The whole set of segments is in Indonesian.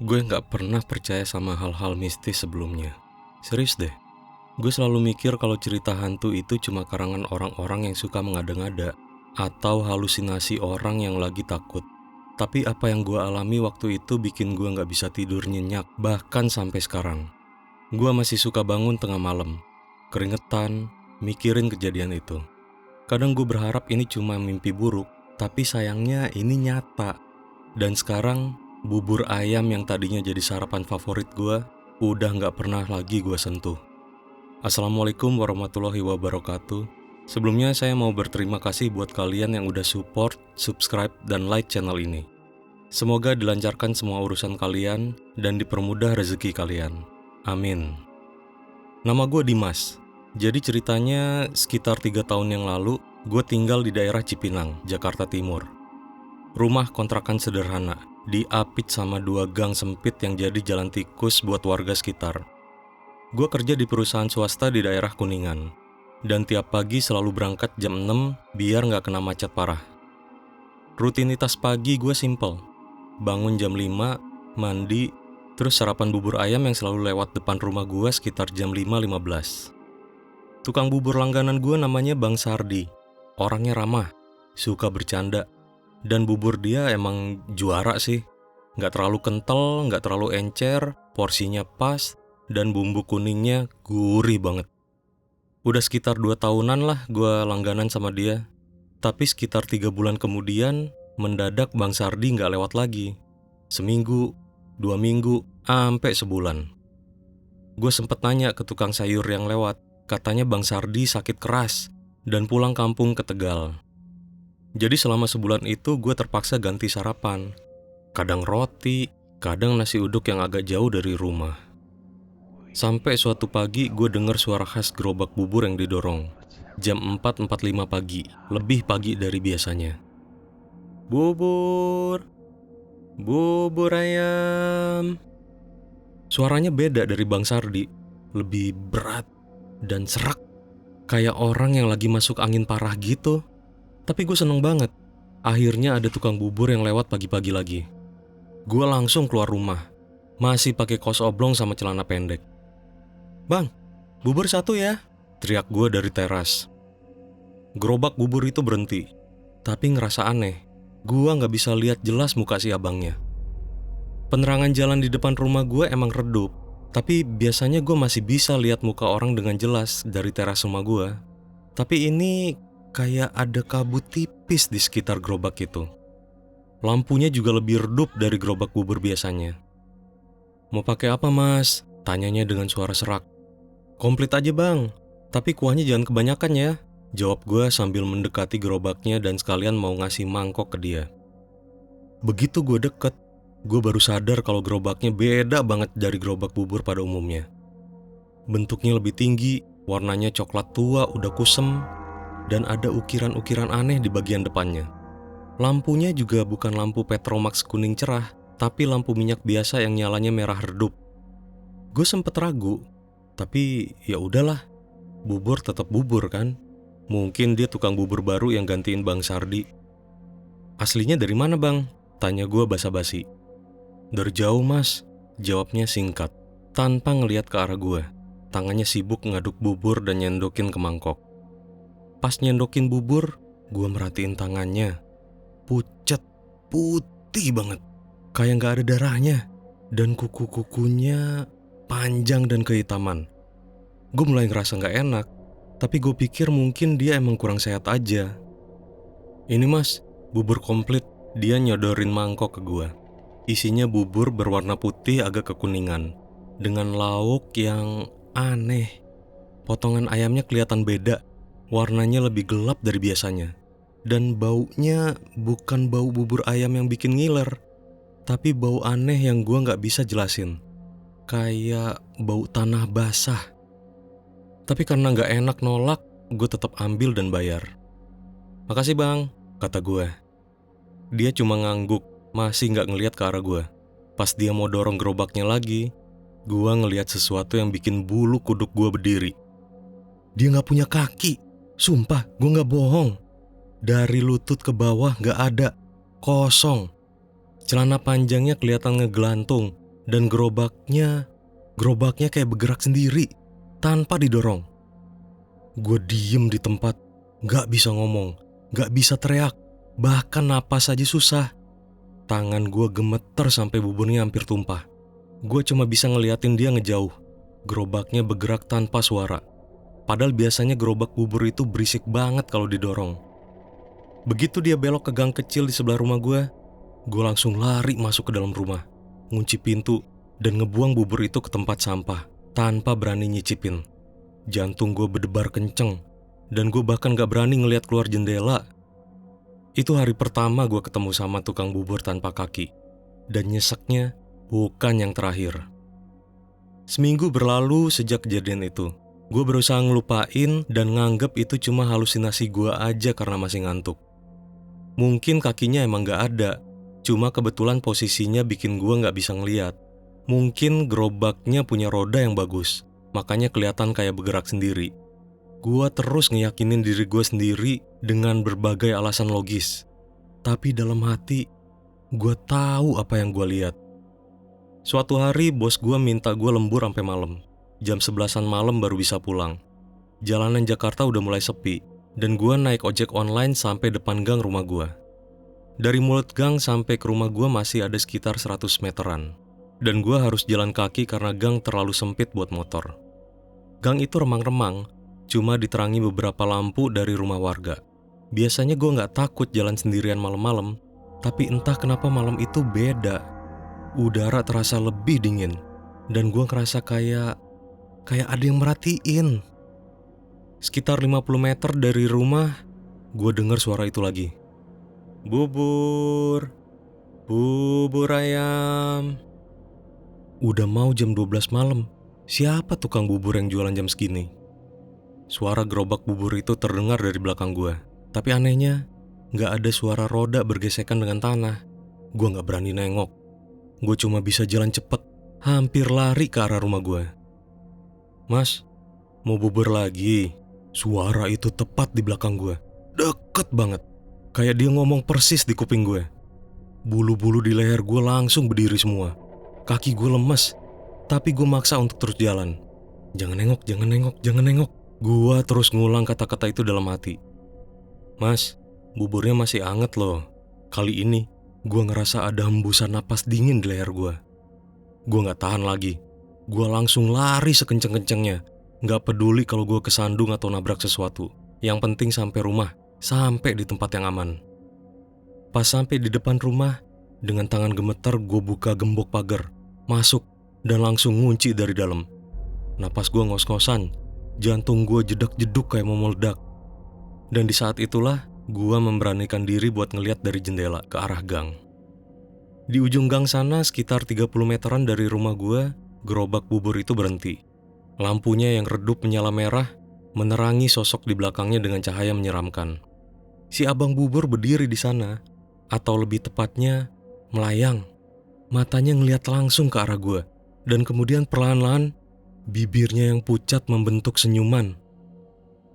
Gue nggak pernah percaya sama hal-hal mistis sebelumnya. Serius deh, gue selalu mikir kalau cerita hantu itu cuma karangan orang-orang yang suka mengada-ngada atau halusinasi orang yang lagi takut. Tapi apa yang gue alami waktu itu bikin gue nggak bisa tidur nyenyak, bahkan sampai sekarang. Gue masih suka bangun tengah malam, keringetan, mikirin kejadian itu. Kadang gue berharap ini cuma mimpi buruk, tapi sayangnya ini nyata. Dan sekarang, bubur ayam yang tadinya jadi sarapan favorit gue, udah nggak pernah lagi gue sentuh. Assalamualaikum warahmatullahi wabarakatuh. Sebelumnya saya mau berterima kasih buat kalian yang udah support, subscribe, dan like channel ini. Semoga dilancarkan semua urusan kalian dan dipermudah rezeki kalian. Amin. Nama gue Dimas. Jadi ceritanya sekitar 3 tahun yang lalu, gue tinggal di daerah Cipinang, Jakarta Timur. Rumah kontrakan sederhana, diapit sama 2 gang sempit yang jadi jalan tikus buat warga sekitar. Gue kerja di perusahaan swasta di daerah Kuningan, dan tiap pagi selalu berangkat jam 6 biar nggak kena macet parah. Rutinitas pagi gue simple, bangun jam 5, mandi, terus sarapan bubur ayam yang selalu lewat depan rumah gue sekitar jam 5.15. Tukang bubur langganan gue namanya Bang Sardi, orangnya ramah, suka bercanda. Dan bubur dia emang juara sih. Nggak terlalu kental, nggak terlalu encer, porsinya pas, dan bumbu kuningnya gurih banget. Udah sekitar 2 tahunan lah gue langganan sama dia. Tapi sekitar 3 bulan kemudian, mendadak Bang Sardi nggak lewat lagi. Seminggu, 2 minggu, sampai sebulan. Gue sempet nanya ke tukang sayur yang lewat, katanya Bang Sardi sakit keras, dan pulang kampung ke Tegal. Jadi selama sebulan itu gue terpaksa ganti sarapan. Kadang roti, kadang nasi uduk yang agak jauh dari rumah. Sampai suatu pagi gue dengar suara khas gerobak bubur yang didorong. Jam 4.45 pagi, lebih pagi dari biasanya. Bubur, bubur ayam. Suaranya beda dari Bang Sardi, lebih berat dan serak. Kayak orang yang lagi masuk angin parah gitu. Tapi gue seneng banget. Akhirnya ada tukang bubur yang lewat pagi-pagi lagi. Gue langsung keluar rumah. Masih pakai kaos oblong sama celana pendek. "Bang, bubur 1 ya," teriak gue dari teras. Gerobak bubur itu berhenti. Tapi ngerasa aneh. Gue gak bisa lihat jelas muka si abangnya. Penerangan jalan di depan rumah gue emang redup. Tapi biasanya gue masih bisa lihat muka orang dengan jelas dari teras rumah gue. Tapi ini kayak ada kabut tipis di sekitar gerobak itu. Lampunya juga lebih redup dari gerobak bubur biasanya. "Mau pakai apa, Mas?" tanyanya dengan suara serak. "Komplit aja, Bang. Tapi kuahnya jangan kebanyakan ya," jawab gue sambil mendekati gerobaknya dan sekalian mau ngasih mangkok ke dia. Begitu gue deket, gue baru sadar kalau gerobaknya beda banget dari gerobak bubur pada umumnya. Bentuknya lebih tinggi, warnanya coklat tua udah kusem, dan ada ukiran-ukiran aneh di bagian depannya. Lampunya juga bukan lampu Petromax kuning cerah, tapi lampu minyak biasa yang nyalanya merah redup. Gue sempet ragu, tapi ya udahlah, bubur tetap bubur kan. Mungkin dia tukang bubur baru yang gantiin Bang Sardi. "Aslinya dari mana, Bang?" tanya gue basa-basi. "Dari jauh, Mas," jawabnya singkat, tanpa ngeliat ke arah gue. Tangannya sibuk ngaduk bubur dan nyendokin ke mangkok. Pas nyendokin bubur, gue merhatiin tangannya. Pucet, putih banget. Kayak gak ada darahnya. Dan kuku-kukunya panjang dan kehitaman. Gue mulai ngerasa gak enak. Tapi gue pikir mungkin dia emang kurang sehat aja. "Ini, Mas, bubur komplit," dia nyodorin mangkok ke gue. Isinya bubur berwarna putih agak kekuningan. Dengan lauk yang aneh. Potongan ayamnya kelihatan beda. Warnanya lebih gelap dari biasanya. Dan baunya bukan bau bubur ayam yang bikin ngiler. Tapi bau aneh yang gue gak bisa jelasin. Kayak bau tanah basah. Tapi karena gak enak nolak, gue tetap ambil dan bayar. "Makasih, Bang," kata gue. Dia cuma ngangguk, masih gak ngeliat ke arah gue. Pas dia mau dorong gerobaknya lagi, gue ngeliat sesuatu yang bikin bulu kuduk gue berdiri. Dia gak punya kaki. Sumpah, gue gak bohong. Dari lutut ke bawah gak ada. Kosong. Celana panjangnya kelihatan ngegelantung. Dan gerobaknya kayak bergerak sendiri, tanpa didorong. Gue diem di tempat, gak bisa ngomong, gak bisa teriak, bahkan napas aja susah. Tangan gue gemeter sampai buburnya hampir tumpah. Gue cuma bisa ngeliatin dia ngejauh. Gerobaknya bergerak tanpa suara. Padahal biasanya gerobak bubur itu berisik banget kalau didorong. Begitu dia belok ke gang kecil di sebelah rumah gue langsung lari masuk ke dalam rumah, ngunci pintu, dan ngebuang bubur itu ke tempat sampah, tanpa berani nyicipin. Jantung gue berdebar kenceng, dan gue bahkan gak berani ngeliat keluar jendela. Itu hari pertama gue ketemu sama tukang bubur tanpa kaki, dan nyeseknya bukan yang terakhir. Seminggu berlalu sejak kejadian itu. Gue berusaha ngelupain dan nganggep itu cuma halusinasi gue aja karena masih ngantuk. Mungkin kakinya emang gak ada, cuma kebetulan posisinya bikin gue gak bisa ngeliat. Mungkin gerobaknya punya roda yang bagus, makanya kelihatan kayak bergerak sendiri. Gue terus ngeyakinin diri gue sendiri dengan berbagai alasan logis. Tapi dalam hati, gue tahu apa yang gue lihat. Suatu hari bos gue minta gue lembur sampai malam. Jam 11-an malam baru bisa pulang. Jalanan Jakarta udah mulai sepi, dan gue naik ojek online sampai depan gang rumah gue. Dari mulut gang sampai ke rumah gue masih ada sekitar 100 meteran. Dan gue harus jalan kaki karena gang terlalu sempit buat motor. Gang itu remang-remang, cuma diterangi beberapa lampu dari rumah warga. Biasanya gue gak takut jalan sendirian malam-malam, tapi entah kenapa malam itu beda. Udara terasa lebih dingin, dan gue ngerasa kayak ada yang merhatiin. Sekitar 50 meter dari rumah, gue dengar suara itu lagi. Bubur, bubur ayam. Udah mau jam 12 malam, siapa tukang bubur yang jualan jam segini? Suara gerobak bubur itu terdengar dari belakang gue. Tapi anehnya, gak ada suara roda bergesekan dengan tanah. Gue gak berani nengok. Gue cuma bisa jalan cepet, hampir lari ke arah rumah gue. Mas, mau bubur lagi? Suara itu tepat di belakang gue. Deket banget. Kayak dia ngomong persis di kuping gue. Bulu-bulu di leher gue langsung berdiri semua. Kaki gue lemes, tapi gue maksa untuk terus jalan. Jangan nengok, jangan nengok, jangan nengok. Gue terus ngulang kata-kata itu dalam hati. Mas, buburnya masih anget loh. Kali ini, gue ngerasa ada hembusan napas dingin di leher gue. Gue gak tahan lagi. Gue langsung lari sekenceng-kencengnya. Gak peduli kalau gue kesandung atau nabrak sesuatu. Yang penting sampai rumah, sampai di tempat yang aman. Pas sampai di depan rumah, dengan tangan gemeter gue buka gembok pagar, masuk, dan langsung ngunci dari dalam. Napas gue ngos-ngosan, jantung gue jedak-jeduk kayak mau meledak. Dan di saat itulah, gue memberanikan diri buat ngeliat dari jendela ke arah gang. Di ujung gang sana, sekitar 30 meteran dari rumah gue, gerobak bubur itu berhenti. Lampunya yang redup menyala merah, menerangi sosok di belakangnya dengan cahaya menyeramkan. Si abang bubur berdiri di sana, atau lebih tepatnya, melayang. Matanya ngeliat langsung ke arah gue, dan kemudian perlahan-lahan, bibirnya yang pucat membentuk senyuman.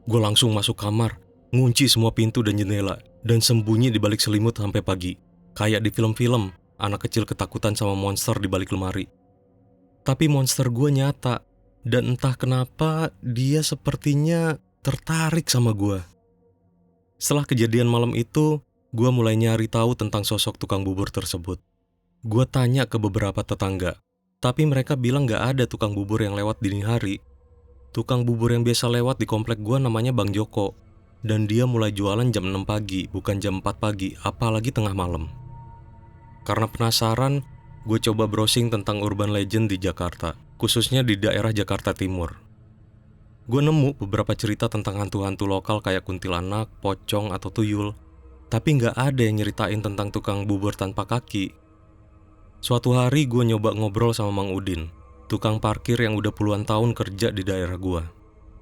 Gue langsung masuk kamar, ngunci semua pintu dan jendela, dan sembunyi di balik selimut sampai pagi. Kayak di film-film, anak kecil ketakutan sama monster di balik lemari. Tapi monster gue nyata, dan entah kenapa dia sepertinya tertarik sama gue. Setelah kejadian malam itu, gue mulai nyari tahu tentang sosok tukang bubur tersebut. Gue tanya ke beberapa tetangga, tapi mereka bilang gak ada tukang bubur yang lewat dini hari. Tukang bubur yang biasa lewat di komplek gue namanya Bang Joko, dan dia mulai jualan jam 6 pagi, bukan jam 4 pagi, apalagi tengah malam. Karena penasaran, gue coba browsing tentang urban legend di Jakarta, khususnya di daerah Jakarta Timur. Gue nemu beberapa cerita tentang hantu-hantu lokal kayak kuntilanak, pocong, atau tuyul, tapi gak ada yang nyeritain tentang tukang bubur tanpa kaki. Suatu hari gue nyoba ngobrol sama Mang Udin, tukang parkir yang udah puluhan tahun kerja di daerah gue.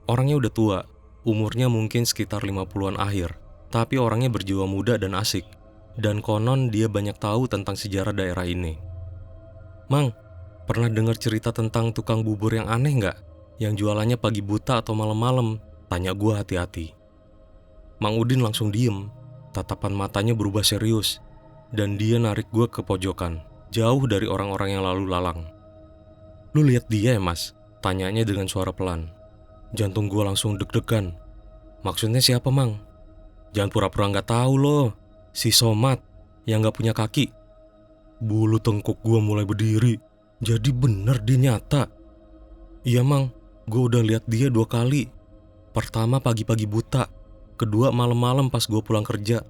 Orangnya udah tua, umurnya mungkin sekitar 50-an akhir, tapi orangnya berjiwa muda dan asik. Dan konon dia banyak tahu tentang sejarah daerah ini. Mang, pernah dengar cerita tentang tukang bubur yang aneh nggak? Yang jualannya pagi buta atau malam-malam? Tanya gue hati-hati. Mang Udin langsung diem, tatapan matanya berubah serius, dan dia narik gue ke pojokan, jauh dari orang-orang yang lalu lalang. Lu lihat dia ya mas? Tanyanya dengan suara pelan. Jantung gue langsung deg-degan. Maksudnya siapa mang? Jangan pura-pura nggak tahu loh. Si Somad yang nggak punya kaki. Bulu tengkuk gue mulai berdiri. Jadi bener dia nyata. Iya mang, gue udah lihat dia 2 kali. Pertama pagi-pagi buta, kedua malam-malam pas gue pulang kerja.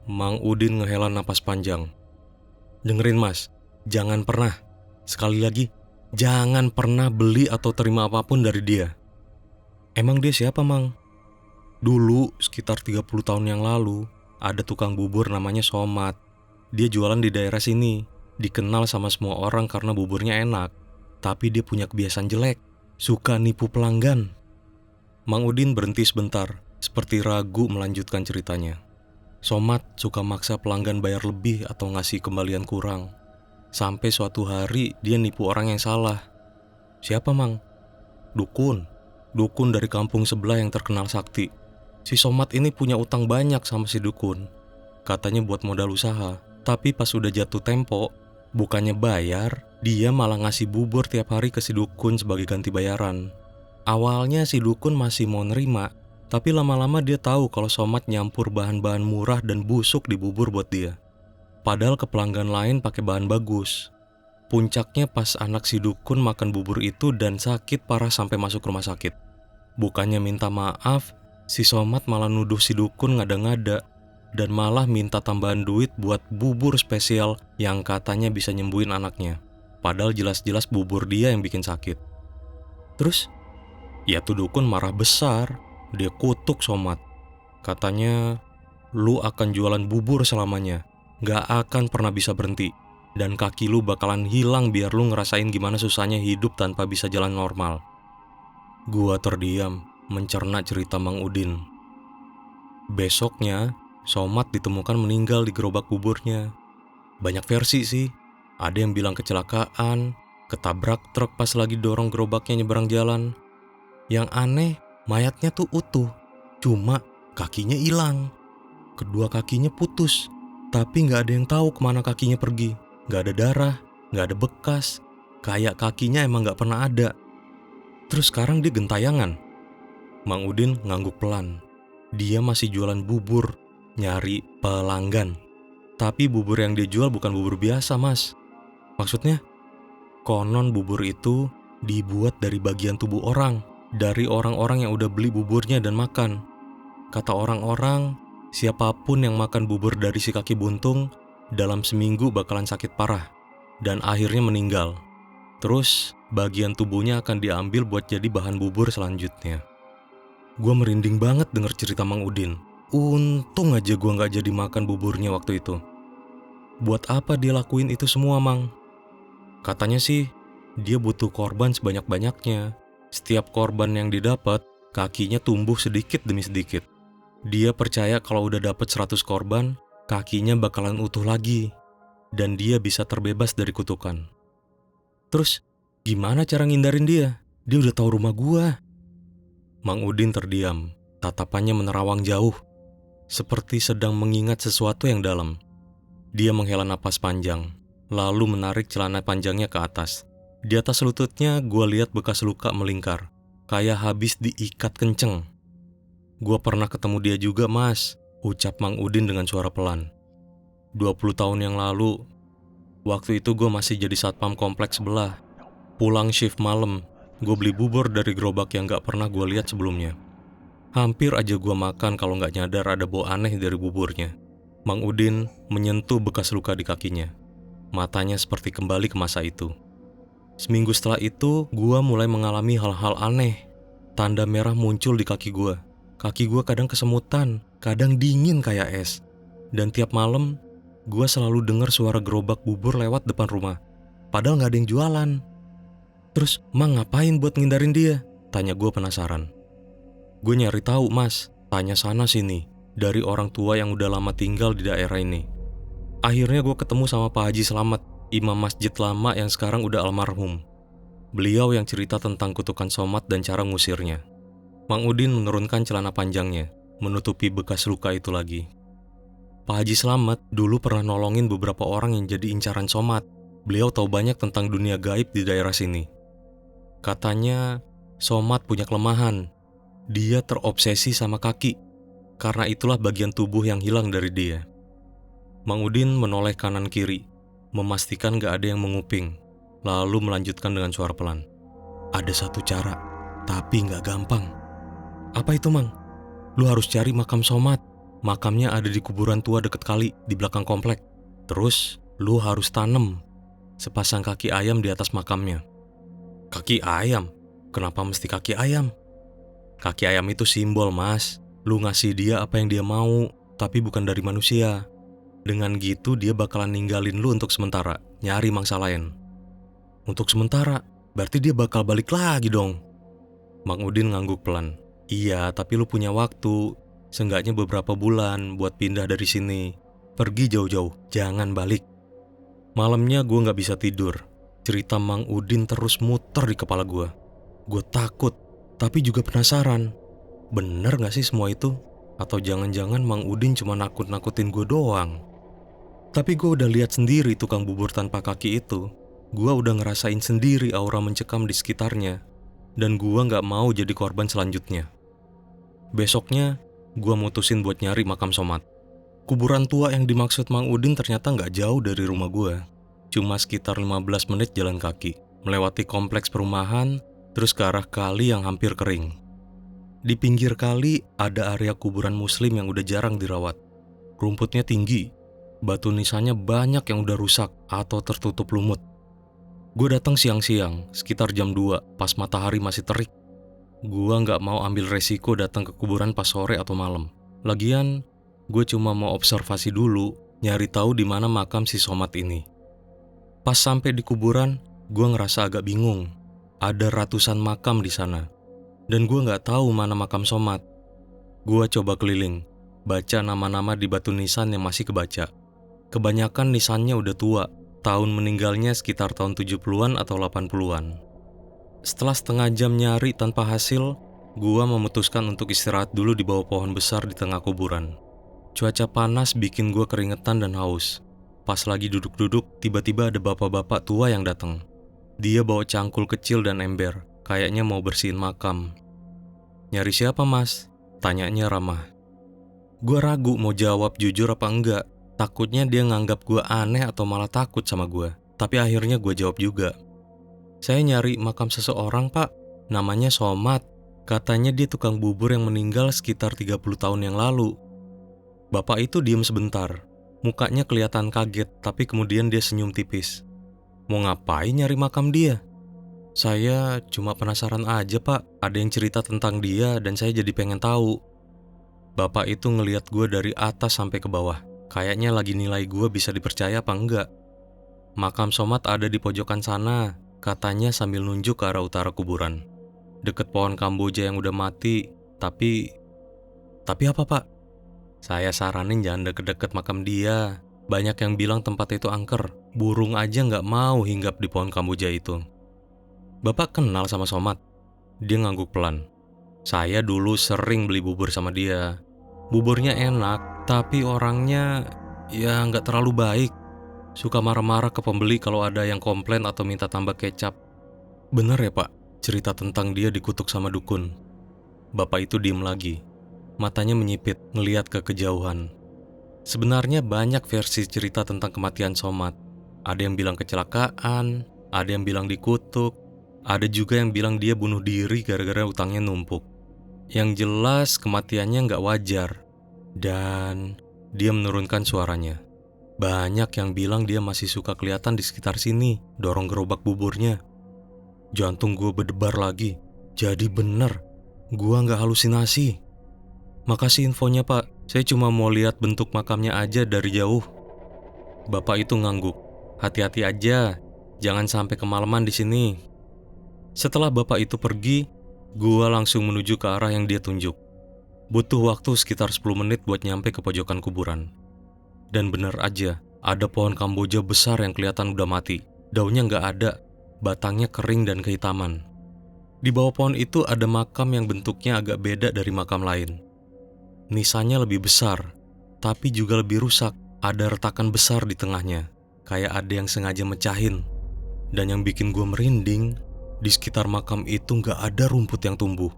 Mang Udin ngehela napas panjang. Dengerin mas, jangan pernah, sekali lagi, jangan pernah beli atau terima apapun dari dia. Emang dia siapa mang? Dulu, sekitar 30 tahun yang lalu, ada tukang bubur namanya Somad. Dia jualan di daerah sini, dikenal sama semua orang karena buburnya enak. Tapi dia punya kebiasaan jelek, suka nipu pelanggan. Mang Udin berhenti sebentar, seperti ragu melanjutkan ceritanya. Somad suka maksa pelanggan bayar lebih atau ngasih kembalian kurang. Sampai suatu hari dia nipu orang yang salah. Siapa mang? Dukun. Dukun dari kampung sebelah yang terkenal sakti. Si Somad ini punya utang banyak sama si dukun. Katanya buat modal usaha. Tapi pas udah jatuh tempo, bukannya bayar, dia malah ngasih bubur tiap hari ke si dukun sebagai ganti bayaran. Awalnya si dukun masih mau nerima, tapi lama-lama dia tahu kalau Somad nyampur bahan-bahan murah dan busuk di bubur buat dia. Padahal ke pelanggan lain pakai bahan bagus. Puncaknya pas anak si dukun makan bubur itu dan sakit parah sampai masuk rumah sakit. Bukannya minta maaf, si Somad malah nuduh si dukun ngada-ngada dan malah minta tambahan duit buat bubur spesial yang katanya bisa nyembuhin anaknya. Padahal jelas-jelas bubur dia yang bikin sakit. Terus, ya tuh dukun marah besar. Dia kutuk Somad. Katanya, lu akan jualan bubur selamanya. Gak akan pernah bisa berhenti. Dan kaki lu bakalan hilang biar lu ngerasain gimana susahnya hidup tanpa bisa jalan normal. Gua terdiam, mencerna cerita Mang Udin. Besoknya, Somad ditemukan meninggal di gerobak buburnya. Banyak versi sih. Ada yang bilang kecelakaan, ketabrak truk pas lagi dorong gerobaknya nyeberang jalan. Yang aneh, mayatnya tuh utuh, cuma kakinya hilang. Kedua kakinya putus, tapi gak ada yang tahu kemana kakinya pergi. Gak ada darah, gak ada bekas, kayak kakinya emang gak pernah ada. Terus sekarang dia gentayangan. Mang Udin ngangguk pelan. Dia masih jualan bubur, nyari pelanggan. Tapi bubur yang dia jual bukan bubur biasa mas. Maksudnya, konon bubur itu dibuat dari bagian tubuh orang. Dari orang-orang yang udah beli buburnya dan makan. Kata orang-orang, siapapun yang makan bubur dari si kaki buntung, dalam seminggu bakalan sakit parah, dan akhirnya meninggal. Terus, bagian tubuhnya akan diambil buat jadi bahan bubur selanjutnya. Gua merinding banget denger cerita Mang Udin. Untung aja gua gak jadi makan buburnya waktu itu. Buat apa dia lakuin itu semua, Mang? Katanya sih, dia butuh korban sebanyak-banyaknya. Setiap korban yang didapat, kakinya tumbuh sedikit demi sedikit. Dia percaya kalau udah dapat 100 korban, kakinya bakalan utuh lagi. Dan dia bisa terbebas dari kutukan. Terus, gimana cara ngindarin dia? Dia udah tahu rumah gua. Mang Udin terdiam, tatapannya menerawang jauh. Seperti sedang mengingat sesuatu yang dalam. Dia menghela napas panjang, lalu menarik celana panjangnya ke atas. Di atas lututnya gue lihat bekas luka melingkar, kayak habis diikat kenceng. Gue pernah ketemu dia juga mas, ucap Mang Udin dengan suara pelan. 20 tahun yang lalu, waktu itu gue masih jadi satpam kompleks sebelah. Pulang shift malam, gue beli bubur dari gerobak yang gak pernah gue lihat sebelumnya. Hampir aja gue makan kalau gak nyadar ada bau aneh dari buburnya. Mang Udin menyentuh bekas luka di kakinya. Matanya seperti kembali ke masa itu. Seminggu setelah itu, gue mulai mengalami hal-hal aneh. Tanda merah muncul di kaki gue. Kaki gue kadang kesemutan, kadang dingin kayak es. Dan tiap malam, gue selalu dengar suara gerobak bubur lewat depan rumah. Padahal gak ada yang jualan. Terus, Mang ngapain buat ngindarin dia? Tanya gue penasaran. Gue nyari tahu mas, tanya sana sini. Dari orang tua yang udah lama tinggal di daerah ini. Akhirnya gue ketemu sama Pak Haji Slamet, imam masjid lama yang sekarang udah almarhum. Beliau yang cerita tentang kutukan Somad dan cara ngusirnya. Mang Udin menurunkan celana panjangnya, menutupi bekas luka itu lagi. Pak Haji Slamet dulu pernah nolongin beberapa orang yang jadi incaran Somad. Beliau tahu banyak tentang dunia gaib di daerah sini. Katanya Somad punya kelemahan. Dia terobsesi sama kaki. Karena itulah bagian tubuh yang hilang dari dia. Mang Udin menoleh kanan kiri, memastikan gak ada yang menguping, lalu melanjutkan dengan suara pelan. Ada satu cara, tapi gak gampang. Apa itu, Mang? Lu harus cari makam Somad. Makamnya ada di kuburan tua deket kali, di belakang komplek. Terus, lu harus tanam sepasang kaki ayam di atas makamnya. Kaki ayam? Kenapa mesti kaki ayam? Kaki ayam itu simbol, Mas. Lu ngasih dia apa yang dia mau, tapi bukan dari manusia. Dengan gitu dia bakalan ninggalin lu untuk sementara, nyari mangsa lain. Untuk sementara, berarti dia bakal balik lagi dong. Mang Udin ngangguk pelan. Iya, tapi lu punya waktu. Seenggaknya beberapa bulan buat pindah dari sini. Pergi jauh-jauh, jangan balik. Malamnya gue gak bisa tidur. Cerita Mang Udin terus muter di kepala gue. Gue takut, tapi juga penasaran. Bener gak sih semua itu? Atau jangan-jangan Mang Udin cuma nakut-nakutin gue doang? Tapi gue udah lihat sendiri tukang bubur tanpa kaki itu. Gue udah ngerasain sendiri aura mencekam di sekitarnya. Dan gue gak mau jadi korban selanjutnya. Besoknya, gue mutusin buat nyari makam Somad. Kuburan tua yang dimaksud Mang Udin ternyata gak jauh dari rumah gue. Cuma sekitar 15 menit jalan kaki, melewati kompleks perumahan, terus ke arah kali yang hampir kering. Di pinggir kali ada area kuburan muslim yang udah jarang dirawat. Rumputnya tinggi, batu nisannya banyak yang udah rusak atau tertutup lumut. Gue datang siang-siang, sekitar jam 2, pas matahari masih terik. Gue gak mau ambil resiko datang ke kuburan pas sore atau malam. Lagian, gue cuma mau observasi dulu, nyari tahu di mana makam si Somad ini. Pas sampai di kuburan, gue ngerasa agak bingung. Ada ratusan makam di sana, dan gue gak tahu mana makam Somad. Gue coba keliling, baca nama-nama di batu nisan yang masih kebaca. Kebanyakan nisannya udah tua, tahun meninggalnya sekitar tahun 70-an atau 80-an. Setelah setengah jam nyari tanpa hasil, gue memutuskan untuk istirahat dulu di bawah pohon besar di tengah kuburan. Cuaca panas bikin gue keringetan dan haus. Pas lagi duduk-duduk, tiba-tiba ada bapak-bapak tua yang datang. Dia bawa cangkul kecil dan ember, kayaknya mau bersihin makam. Nyari siapa, Mas? Tanyanya ramah. Gue ragu mau jawab jujur apa enggak. Takutnya dia nganggap gue aneh atau malah takut sama gue. Tapi akhirnya gue jawab juga. Saya nyari makam seseorang, Pak. Namanya Somad. Katanya dia tukang bubur yang meninggal sekitar 30 tahun yang lalu. Bapak itu diem sebentar. Mukanya kelihatan kaget, tapi kemudian dia senyum tipis. Mau ngapain nyari makam dia? Saya cuma penasaran aja, Pak. Ada yang cerita tentang dia dan saya jadi pengen tahu. Bapak itu ngelihat gue dari atas sampai ke bawah. Kayaknya lagi nilai gue bisa dipercaya apa enggak. Makam Somad ada di pojokan sana, katanya sambil nunjuk ke arah utara kuburan. Deket pohon Kamboja yang udah mati, tapi apa, Pak? Saya saranin jangan deket-deket makam dia. Banyak yang bilang tempat itu angker. Burung aja nggak mau hinggap di pohon Kamboja itu. Bapak kenal sama Somad? Dia ngangguk pelan. Saya dulu sering beli bubur sama dia. Buburnya enak, tapi orangnya ya nggak terlalu baik. Suka marah-marah ke pembeli kalau ada yang komplain atau minta tambah kecap. Bener ya, Pak? Cerita tentang dia dikutuk sama dukun. Bapak itu diem lagi. Matanya menyipit, ngeliat ke kejauhan. Sebenarnya banyak versi cerita tentang kematian Somad. Ada yang bilang kecelakaan, ada yang bilang dikutuk, ada juga yang bilang dia bunuh diri gara-gara utangnya numpuk. Yang jelas kematiannya nggak wajar. Dan dia menurunkan suaranya. Banyak yang bilang dia masih suka kelihatan di sekitar sini, dorong gerobak buburnya. Jantung gue berdebar lagi. Jadi bener, gue nggak halusinasi. Makasih infonya, Pak. Saya cuma mau lihat bentuk makamnya aja dari jauh. Bapak itu ngangguk. Hati-hati aja, jangan sampai kemalaman di sini. Setelah bapak itu pergi, gua langsung menuju ke arah yang dia tunjuk. Butuh waktu sekitar 10 menit buat nyampe ke pojokan kuburan. Dan bener aja, ada pohon Kamboja besar yang kelihatan udah mati. Daunnya nggak ada, batangnya kering dan kehitaman. Di bawah pohon itu ada makam yang bentuknya agak beda dari makam lain. Nisannya lebih besar, tapi juga lebih rusak. Ada retakan besar di tengahnya, kayak ada yang sengaja mecahin. Dan yang bikin gue merinding, Di sekitar makam itu nggak ada rumput yang tumbuh.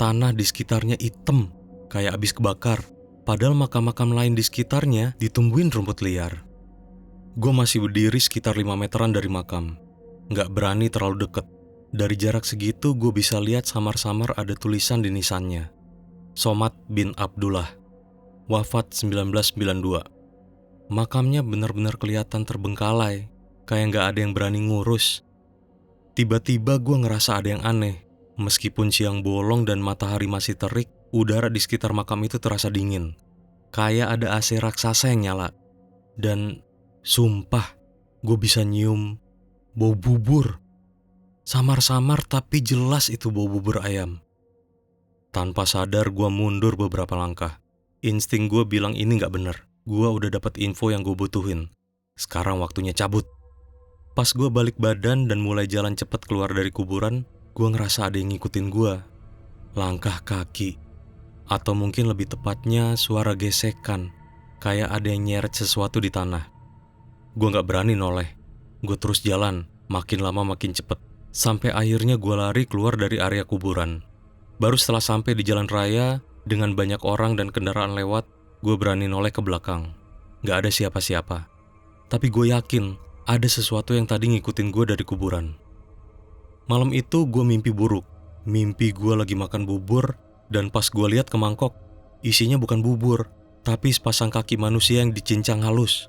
Tanah di sekitarnya hitam, kayak abis kebakar. Padahal makam-makam lain di sekitarnya ditumbuhin rumput liar. Gue masih berdiri sekitar 5 meteran dari makam. Nggak berani terlalu deket. Dari jarak segitu gue bisa lihat samar-samar ada tulisan di nisannya. Somad bin Abdullah, wafat 1992. Makamnya benar-benar kelihatan terbengkalai, kayak nggak ada yang berani ngurus. Tiba-tiba gue ngerasa ada yang aneh. Meskipun siang bolong dan matahari masih terik, udara di sekitar makam itu terasa dingin. Kayak ada AC raksasa yang nyala. Dan sumpah, gue bisa nyium bau bubur. Samar-samar tapi jelas itu bau bubur ayam. Tanpa sadar gue mundur beberapa langkah. Insting gue bilang ini gak bener. Gue udah dapat info yang gue butuhin. Sekarang waktunya cabut. Pas gue balik badan dan mulai jalan cepet keluar dari kuburan, gue ngerasa ada yang ngikutin gue. Langkah kaki. Atau mungkin lebih tepatnya suara gesekan. Kayak ada yang nyeret sesuatu di tanah. Gue gak berani noleh. Gue terus jalan, makin lama makin cepet. Sampai akhirnya gue lari keluar dari area kuburan. Baru setelah sampai di jalan raya, dengan banyak orang dan kendaraan lewat, gue berani noleh ke belakang. Gak ada siapa-siapa. Tapi gue yakin, ada sesuatu yang tadi ngikutin gue dari kuburan. Malam itu gue mimpi buruk. Mimpi gue lagi makan bubur, dan pas gue lihat ke mangkok, isinya bukan bubur, tapi sepasang kaki manusia yang dicincang halus.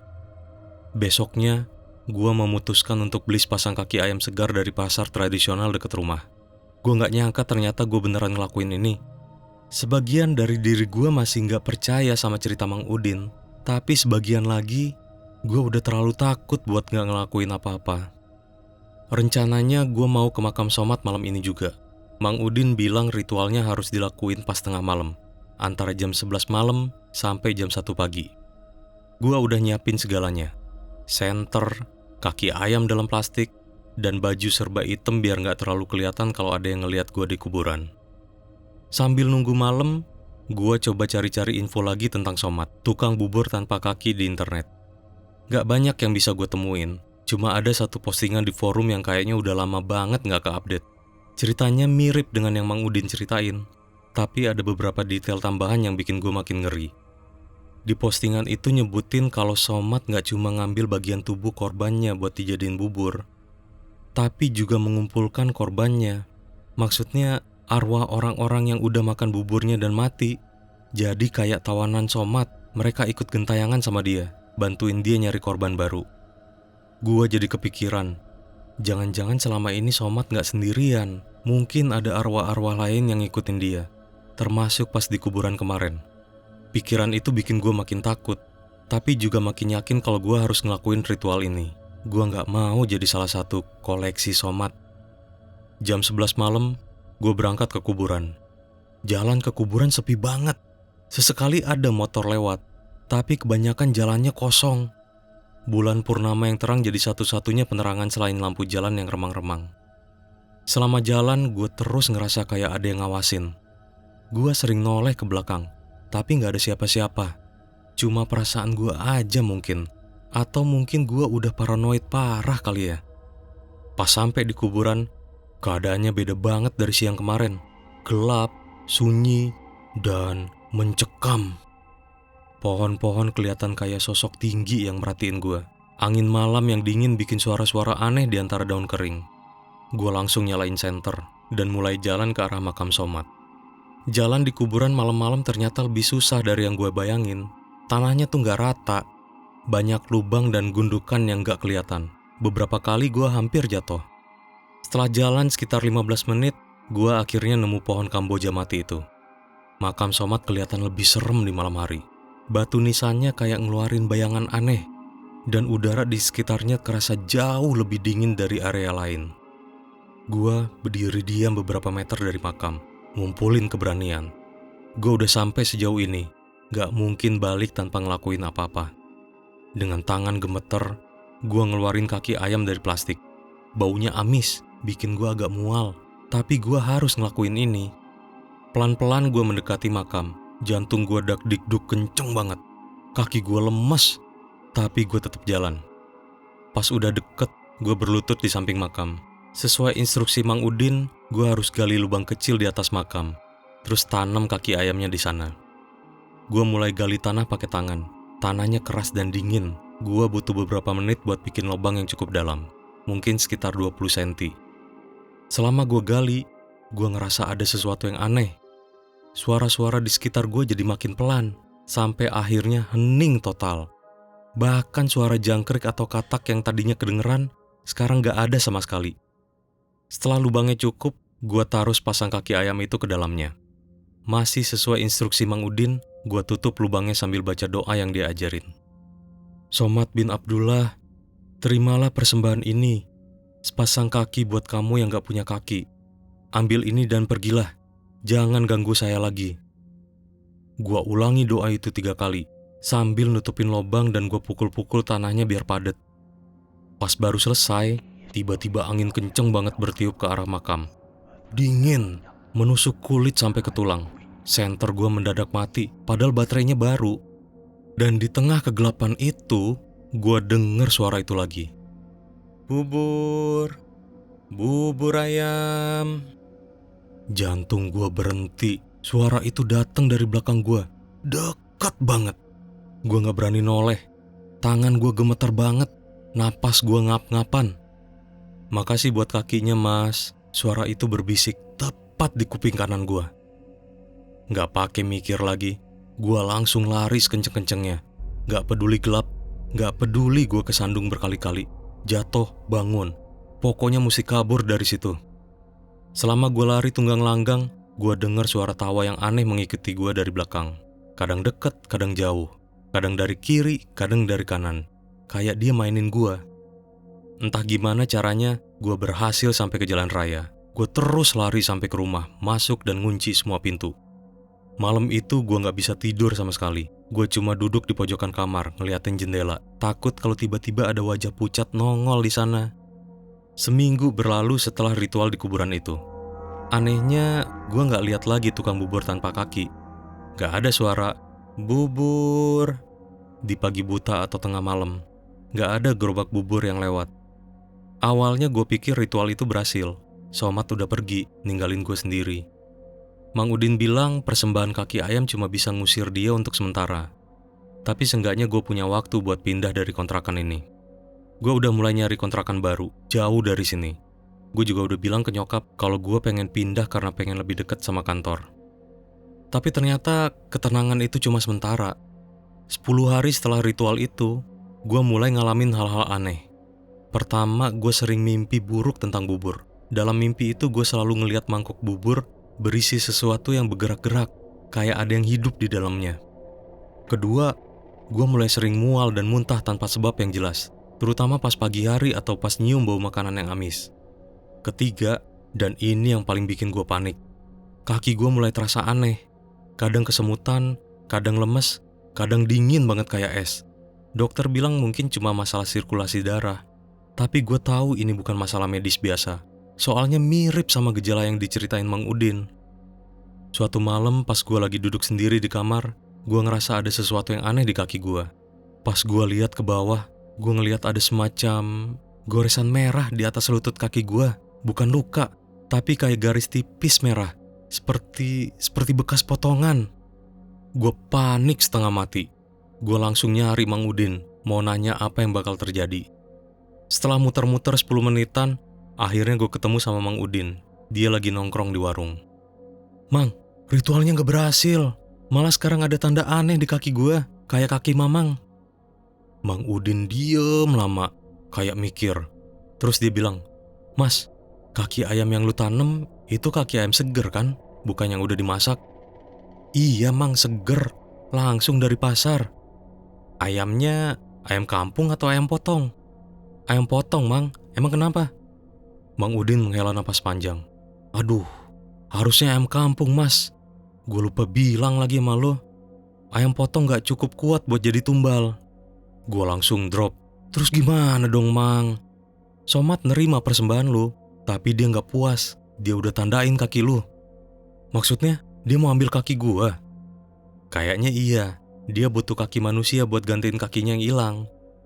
Besoknya, gue memutuskan untuk beli sepasang kaki ayam segar dari pasar tradisional dekat rumah. Gue gak nyangka ternyata gue beneran ngelakuin ini. Sebagian dari diri gue masih gak percaya sama cerita Mang Udin, tapi sebagian lagi, gue udah terlalu takut buat gak ngelakuin apa-apa. Rencananya gue mau ke makam Somad malam ini juga. Mang Udin bilang ritualnya harus dilakuin pas tengah malam, antara jam 11 malam sampai jam 1 pagi. Gue udah nyiapin segalanya. Senter, kaki ayam dalam plastik, dan baju serba hitam biar gak terlalu kelihatan kalau ada yang ngeliat gue di kuburan. Sambil nunggu malam, gue coba cari-cari info lagi tentang Somad, tukang bubur tanpa kaki di internet. Gak banyak yang bisa gue temuin, cuma ada satu postingan di forum yang kayaknya udah lama banget gak ke-update. Ceritanya mirip dengan yang Mang Udin ceritain, tapi ada beberapa detail tambahan yang bikin gue makin ngeri. Di postingan itu nyebutin kalau Somad gak cuma ngambil bagian tubuh korbannya buat dijadiin bubur, tapi juga mengumpulkan korbannya. Maksudnya arwah orang-orang yang udah makan buburnya dan mati. Jadi kayak tawanan Somad, mereka ikut gentayangan sama dia, bantuin dia nyari korban baru. Gua jadi kepikiran, jangan-jangan selama ini Somad gak sendirian. Mungkin ada arwah-arwah lain yang ngikutin dia, termasuk pas di kuburan kemarin. Pikiran itu bikin gue makin takut, tapi juga makin yakin kalau gue harus ngelakuin ritual ini. Gue gak mau jadi salah satu koleksi Somad. Jam 11 malam, gue berangkat ke kuburan. Jalan ke kuburan sepi banget. Sesekali ada motor lewat, tapi kebanyakan jalannya kosong. Bulan purnama yang terang jadi satu-satunya penerangan selain lampu jalan yang remang-remang. Selama jalan, gue terus ngerasa kayak ada yang ngawasin. Gue sering noleh ke belakang, tapi gak ada siapa-siapa. Cuma perasaan gue aja mungkin. Atau mungkin gue udah paranoid parah kali ya. Pas sampai di kuburan, keadaannya beda banget dari siang kemarin. Gelap, sunyi, dan mencekam. Pohon-pohon kelihatan kayak sosok tinggi yang merhatiin gue. Angin malam yang dingin bikin suara-suara aneh di antara daun kering. Gue langsung nyalain senter dan mulai jalan ke arah makam Somad. Jalan di kuburan malam-malam ternyata lebih susah dari yang gue bayangin. Tanahnya tuh gak rata. Banyak lubang dan gundukan yang gak kelihatan. Beberapa kali gue hampir jatuh. Setelah jalan sekitar 15 menit, gue akhirnya nemu pohon Kamboja mati itu. Makam Somad kelihatan lebih serem di malam hari. Batu nisannya kayak ngeluarin bayangan aneh. Dan udara di sekitarnya kerasa jauh lebih dingin dari area lain. Gue berdiri diam beberapa meter dari makam, ngumpulin keberanian. Gue udah sampai sejauh ini, gak mungkin balik tanpa ngelakuin apa-apa. Dengan tangan gemeter, gue ngeluarin kaki ayam dari plastik. Baunya amis, bikin gue agak mual. Tapi gue harus ngelakuin ini. Pelan-pelan gue mendekati makam. Jantung gue dak-dikduk kenceng banget. Kaki gue lemes, tapi gue tetap jalan. Pas udah deket, gue berlutut di samping makam. Sesuai instruksi Mang Udin, gue harus gali lubang kecil di atas makam, terus tanam kaki ayamnya di sana. Gue mulai gali tanah pakai tangan. Tanahnya keras dan dingin. Gue butuh beberapa menit buat bikin lubang yang cukup dalam, mungkin sekitar 20 cm. Selama gue gali, gue ngerasa ada sesuatu yang aneh. Suara-suara di sekitar gue jadi makin pelan, sampai akhirnya hening total. Bahkan suara jangkrik atau katak yang tadinya kedengeran, sekarang gak ada sama sekali. Setelah lubangnya cukup, gue taruh pasang kaki ayam itu ke dalamnya. Masih sesuai instruksi Mang Udin, gue tutup lubangnya sambil baca doa yang dia ajarin. Somad bin Abdullah, terimalah persembahan ini. Sepasang kaki buat kamu yang gak punya kaki. Ambil ini dan pergilah. Jangan ganggu saya lagi. Gue ulangi doa itu 3 kali, sambil nutupin lubang dan gue pukul-pukul tanahnya biar padat. Pas baru selesai, tiba-tiba angin kenceng banget bertiup ke arah makam. Dingin, menusuk kulit sampai ke tulang. Senter gue mendadak mati, padahal baterainya baru. Dan di tengah kegelapan itu, gue denger suara itu lagi. Bubur, bubur ayam. Jantung gue berhenti. Suara itu datang dari belakang gue, dekat banget. Gue gak berani noleh. Tangan gue gemetar banget. Napas gue ngap-ngapan. Makasih buat kakinya, Mas. Suara itu berbisik tepat di kuping kanan gue. Gak pakai mikir lagi, gue langsung lari sekenceng-kencengnya. Gak peduli gelap, gak peduli gue kesandung berkali-kali. Jatuh, bangun. Pokoknya mesti kabur dari situ. Selama gue lari tunggang langgang, gue dengar suara tawa yang aneh mengikuti gue dari belakang. Kadang deket, kadang jauh. Kadang dari kiri, kadang dari kanan. Kayak dia mainin gue. Entah gimana caranya, gue berhasil sampai ke jalan raya. Gue terus lari sampai ke rumah, masuk dan ngunci semua pintu. Malam itu gue gak bisa tidur sama sekali. Gue cuma duduk di pojokan kamar, ngeliatin jendela. Takut kalau tiba-tiba ada wajah pucat nongol di sana. Seminggu berlalu setelah ritual di kuburan itu. Anehnya, gue gak lihat lagi tukang bubur tanpa kaki. Gak ada suara bubur di pagi buta atau tengah malam. Gak ada gerobak bubur yang lewat. Awalnya gue pikir ritual itu berhasil. Somad udah pergi, ninggalin gue sendiri. Mang Udin bilang persembahan kaki ayam cuma bisa ngusir dia untuk sementara. Tapi seenggaknya gue punya waktu buat pindah dari kontrakan ini. Gue udah mulai nyari kontrakan baru, jauh dari sini. Gue juga udah bilang ke nyokap kalau gue pengen pindah karena pengen lebih dekat sama kantor. Tapi ternyata ketenangan itu cuma sementara. 10 hari setelah ritual itu, gue mulai ngalamin hal-hal aneh. Pertama, gue sering mimpi buruk tentang bubur. Dalam mimpi itu gue selalu ngeliat mangkuk bubur berisi sesuatu yang bergerak-gerak, kayak ada yang hidup di dalamnya. Kedua, gue mulai sering mual dan muntah tanpa sebab yang jelas, terutama pas pagi hari atau pas nyium bau makanan yang amis. Ketiga, dan ini yang paling bikin gue panik, kaki gue mulai terasa aneh. Kadang kesemutan, kadang lemes, kadang dingin banget kayak es. Dokter bilang mungkin cuma masalah sirkulasi darah, tapi gue tahu ini bukan masalah medis biasa. Soalnya mirip sama gejala yang diceritain Mang Udin. Suatu malam pas gue lagi duduk sendiri di kamar, gue ngerasa ada sesuatu yang aneh di kaki gue. Pas gue lihat ke bawah, gue ngelihat ada semacam goresan merah di atas lutut kaki gue. Bukan luka, tapi kayak garis tipis merah. Seperti bekas potongan. Gue panik setengah mati. Gue langsung nyari Mang Udin, mau nanya apa yang bakal terjadi. Setelah muter-muter 10 menitan, akhirnya gue ketemu sama Mang Udin. Dia lagi nongkrong di warung. Mang, ritualnya gak berhasil. Malah sekarang ada tanda aneh di kaki gue, kayak kaki Mamang. Mang Udin diem lama, kayak mikir. Terus dia bilang, Mas, kaki ayam yang lu tanem itu kaki ayam seger kan? Bukan yang udah dimasak. Iya Mang, seger. Langsung dari pasar. Ayamnya ayam kampung atau ayam potong? Ayam potong, Mang. Emang kenapa? Mang Udin menghela napas panjang. Aduh, harusnya ayam kampung, Mas. Gue lupa bilang lagi sama lo. Ayam potong gak cukup kuat buat jadi tumbal. Gue langsung drop. Terus gimana dong, Mang? Somad nerima persembahan lo, tapi dia gak puas. Dia udah tandain kaki lo. Maksudnya, dia mau ambil kaki gue? Kayaknya iya. Dia butuh kaki manusia buat gantiin kakinya yang hilang.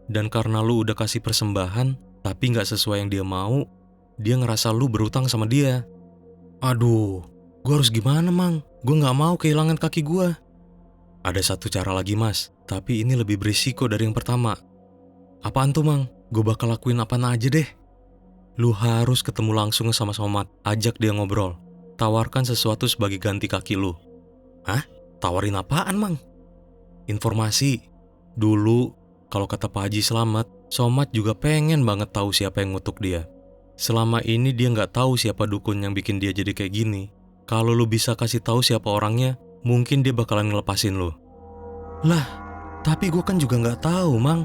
Dan karena lo udah kasih persembahan, tapi gak sesuai yang dia mau, dia ngerasa lu berutang sama dia. Aduh, gue harus gimana, Mang? Gue gak mau kehilangan kaki gue. Ada satu cara lagi, Mas, tapi ini lebih berisiko dari yang pertama. Apaan tuh, Mang? Gue bakal lakuin apaan aja deh. Lu harus ketemu langsung sama Somad, ajak dia ngobrol. Tawarkan sesuatu sebagai ganti kaki lu. Hah? Tawarin apaan, Mang? Informasi. Dulu, kalau kata Pak Haji Slamet, Somad juga pengen banget tahu siapa yang ngutuk dia. Selama ini dia nggak tahu siapa dukun yang bikin dia jadi kayak gini. Kalau lu bisa kasih tahu siapa orangnya, mungkin dia bakalan ngelepasin lu. Lah, tapi gue kan juga nggak tahu, Mang.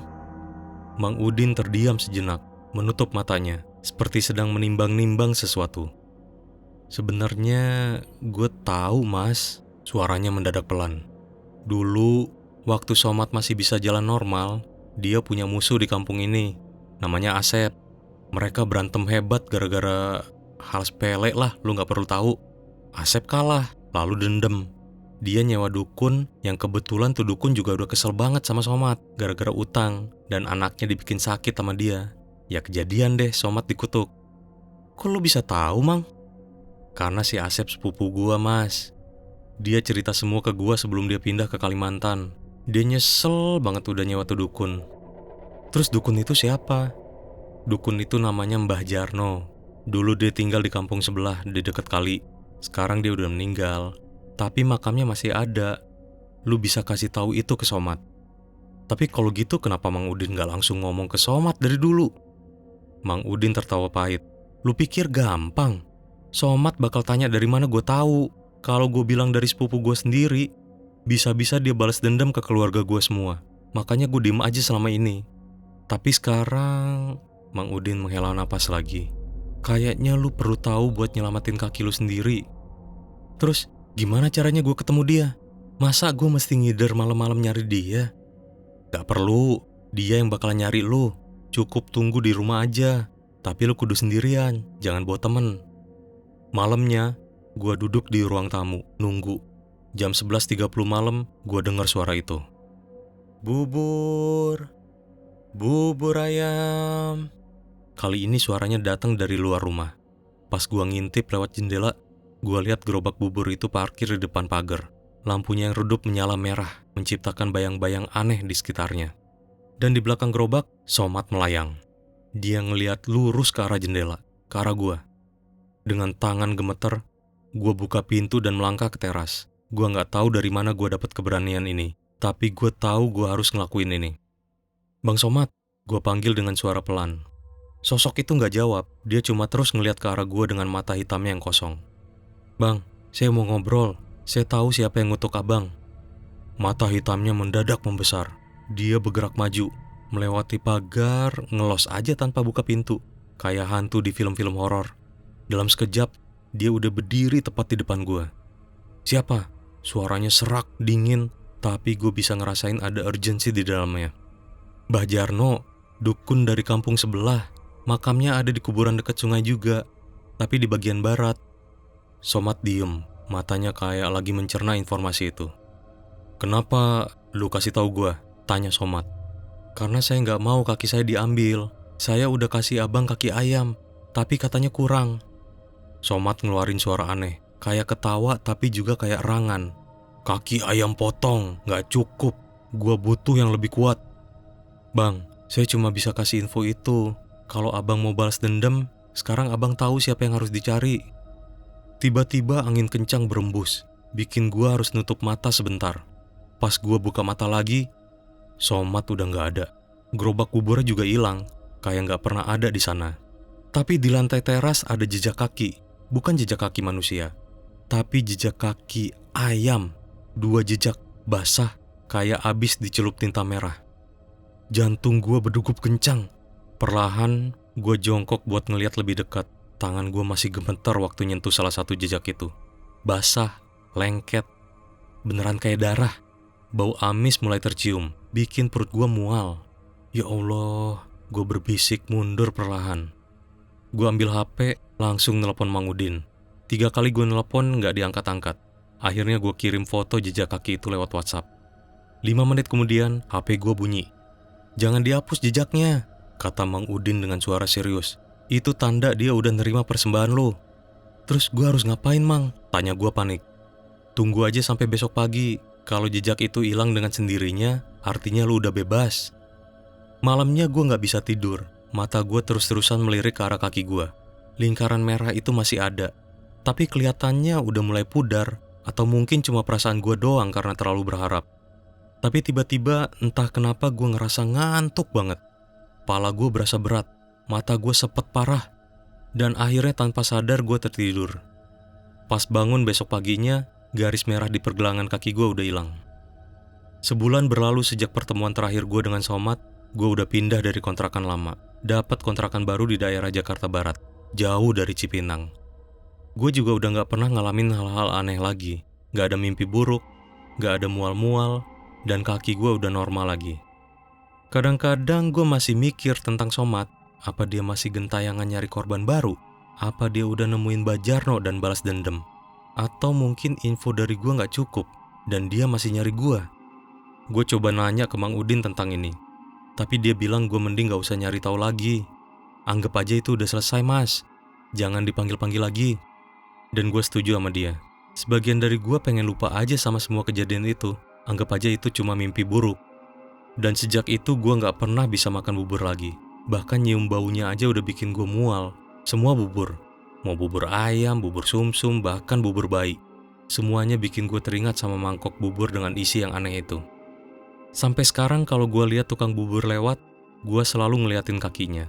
Mang Udin terdiam sejenak, menutup matanya, seperti sedang menimbang-nimbang sesuatu. Sebenarnya gue tahu, Mas. Suaranya mendadak pelan. Dulu, waktu Somad masih bisa jalan normal, dia punya musuh di kampung ini. Namanya Asep. Mereka berantem hebat gara-gara hal sepele lah, lu gak perlu tahu. Asep kalah, lalu dendam. Dia nyewa dukun, yang kebetulan tuh dukun juga udah kesel banget sama Somad gara-gara utang, dan anaknya dibikin sakit sama dia. Ya kejadian deh, Somad dikutuk. Kok lu bisa tahu, Mang? Karena si Asep sepupu gua, Mas. Dia cerita semua ke gua sebelum dia pindah ke Kalimantan. Dia nyesel banget udah nyewa tuh dukun. Terus dukun itu siapa? Dukun itu namanya Mbah Jarno. Dulu dia tinggal di kampung sebelah, di dekat kali. Sekarang dia udah meninggal, tapi makamnya masih ada. Lu bisa kasih tahu itu ke Somad. Tapi kalau gitu kenapa Mang Udin gak langsung ngomong ke Somad dari dulu? Mang Udin tertawa pahit. Lu pikir gampang? Somad bakal tanya dari mana gue tahu. Kalau gue bilang dari sepupu gue sendiri, bisa-bisa dia balas dendam ke keluarga gue semua. Makanya gue diem aja selama ini. Tapi sekarang, Mang Udin menghela napas lagi. Kayaknya lu perlu tahu buat nyelamatin kaki lu sendiri. Terus, gimana caranya gue ketemu dia? Masa gue mesti ngider malam-malam nyari dia? Gak perlu, dia yang bakal nyari lu. Cukup tunggu di rumah aja. Tapi lu kudu sendirian, jangan bawa temen. Malamnya, gue duduk di ruang tamu, nunggu. Jam 11.30 malam, gue dengar suara itu. Bubur, bubur ayam. Kali ini suaranya datang dari luar rumah. Pas gue ngintip lewat jendela, gue lihat gerobak bubur itu parkir di depan pagar. Lampunya yang redup menyala merah, menciptakan bayang-bayang aneh di sekitarnya. Dan di belakang gerobak, Somad melayang. Dia ngeliat lurus ke arah jendela, ke arah gue. Dengan tangan gemeter, gue buka pintu dan melangkah ke teras. Gue gak tahu dari mana gue dapat keberanian ini, tapi gue tahu gue harus ngelakuin ini. Bang Somad, gue panggil dengan suara pelan. Sosok itu gak jawab, dia cuma terus ngeliat ke arah gue dengan mata hitamnya yang kosong. Bang, saya mau ngobrol, saya tahu siapa yang ngutuk abang. Mata hitamnya mendadak membesar, dia bergerak maju, melewati pagar, ngelos aja tanpa buka pintu, kayak hantu di film-film horor. Dalam sekejap, dia udah berdiri tepat di depan gue. Siapa? Suaranya serak, dingin, tapi gue bisa ngerasain ada urgensi di dalamnya. Mbah Jarno, dukun dari kampung sebelah. Makamnya ada di kuburan dekat sungai juga, tapi di bagian barat. Somad diem, matanya kayak lagi mencerna informasi itu. Kenapa lu kasih tahu gue? Tanya Somad. Karena saya nggak mau kaki saya diambil. Saya udah kasih abang kaki ayam, tapi katanya kurang. Somad ngeluarin suara aneh, kayak ketawa tapi juga kayak erangan. Kaki ayam potong, gak cukup. Gua butuh yang lebih kuat. Bang, saya cuma bisa kasih info itu. Kalau abang mau balas dendam, sekarang abang tahu siapa yang harus dicari. Tiba-tiba angin kencang berembus, bikin gua harus nutup mata sebentar. Pas gua buka mata lagi, Somad udah gak ada. Gerobak buburnya juga hilang, kayak gak pernah ada di sana. Tapi di lantai teras ada jejak kaki. Bukan jejak kaki manusia, tapi jejak kaki ayam. 2 jejak basah, kayak abis dicelup tinta merah. Jantung gue berdegup kencang. Perlahan, gue jongkok buat ngeliat lebih dekat. Tangan gue masih gemeter waktu nyentuh salah satu jejak itu. Basah, lengket, beneran kayak darah. Bau amis mulai tercium, bikin perut gue mual. Ya Allah, gue berbisik mundur perlahan. Gue ambil HP, langsung nelpon Mang Udin. 3 kali gue nelpon gak diangkat-angkat. Akhirnya gue kirim foto jejak kaki itu lewat WhatsApp. 5 menit kemudian, HP gue bunyi. Jangan dihapus jejaknya, kata Mang Udin dengan suara serius. Itu tanda dia udah nerima persembahan lo. Terus gue harus ngapain, Mang? Tanya gue panik. Tunggu aja sampai besok pagi. Kalau jejak itu hilang dengan sendirinya, artinya lu udah bebas. Malamnya gue gak bisa tidur. Mata gue terus-terusan melirik ke arah kaki gue. Lingkaran merah itu masih ada. Tapi kelihatannya udah mulai pudar. Atau mungkin cuma perasaan gue doang karena terlalu berharap. Tapi tiba-tiba entah kenapa gue ngerasa ngantuk banget. Kepala gue berasa berat. Mata gue sepet parah. Dan akhirnya tanpa sadar gue tertidur. Pas bangun besok paginya, garis merah di pergelangan kaki gue udah hilang. Sebulan berlalu sejak pertemuan terakhir gue dengan Somad, gue udah pindah dari kontrakan lama. Dapat kontrakan baru di daerah Jakarta Barat, jauh dari Cipinang. Gue juga udah gak pernah ngalamin hal-hal aneh lagi. Gak ada mimpi buruk, gak ada mual-mual, dan kaki gue udah normal lagi. Kadang-kadang gue masih mikir tentang Somad. Apa dia masih gentayangan nyari korban baru? Apa dia udah nemuin Bajarno dan balas dendam? Atau mungkin info dari gue gak cukup dan dia masih nyari gue? Gue coba nanya ke Mang Udin tentang ini. Tapi dia bilang gue mending gak usah nyari tahu lagi. Anggap aja itu udah selesai, Mas. Jangan dipanggil-panggil lagi. Dan gue setuju sama dia. Sebagian dari gue pengen lupa aja sama semua kejadian itu. Anggap aja itu cuma mimpi buruk. Dan sejak itu gue gak pernah bisa makan bubur lagi. Bahkan nyium baunya aja udah bikin gue mual. Semua bubur. Mau bubur ayam, bubur sumsum, bahkan bubur bayi. Semuanya bikin gue teringat sama mangkok bubur dengan isi yang aneh itu. Sampai sekarang kalau gue lihat tukang bubur lewat, gue selalu ngeliatin kakinya.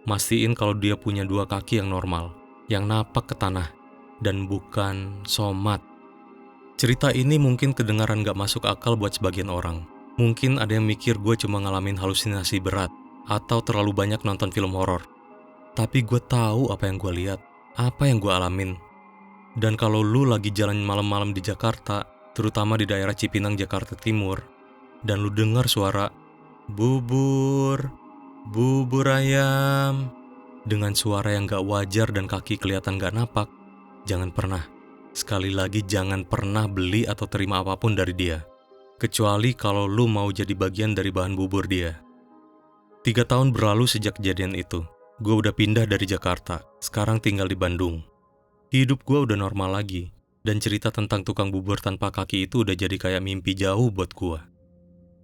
Mastiin kalau dia punya dua kaki yang normal, yang napak ke tanah, dan bukan Somad. Cerita ini mungkin kedengaran gak masuk akal buat sebagian orang. Mungkin ada yang mikir gue cuma ngalamin halusinasi berat, atau terlalu banyak nonton film horor. Tapi gue tahu apa yang gue lihat, apa yang gue alamin. Dan kalau lu lagi jalan malam-malam di Jakarta, terutama di daerah Cipinang, Jakarta Timur, dan lu dengar suara bubur, bubur ayam, dengan suara yang gak wajar dan kaki kelihatan gak napak, jangan pernah, sekali lagi jangan pernah beli atau terima apapun dari dia. Kecuali kalau lu mau jadi bagian dari bahan bubur dia. 3 tahun berlalu sejak kejadian itu. Gue udah pindah dari Jakarta, sekarang tinggal di Bandung. Hidup gue udah normal lagi, dan cerita tentang tukang bubur tanpa kaki itu udah jadi kayak mimpi jauh buat gue.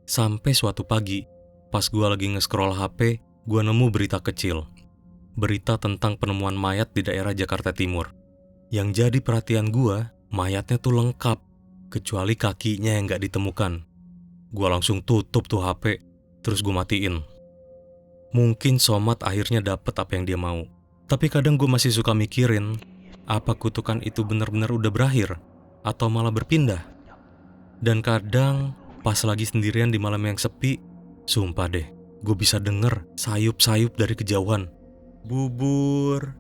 Sampai suatu pagi, pas gue lagi nge-scroll HP, gue nemu berita kecil. Berita tentang penemuan mayat di daerah Jakarta Timur. Yang jadi perhatian gue, mayatnya tuh lengkap, kecuali kakinya yang gak ditemukan. Gue langsung tutup tuh HP, terus gue matiin. Mungkin Somad akhirnya dapet apa yang dia mau. Tapi kadang gue masih suka mikirin, apa kutukan itu benar-benar udah berakhir? Atau malah berpindah? Dan kadang, pas lagi sendirian di malam yang sepi, sumpah deh, gue bisa denger sayup-sayup dari kejauhan. Bubur,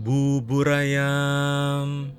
bubur ayam.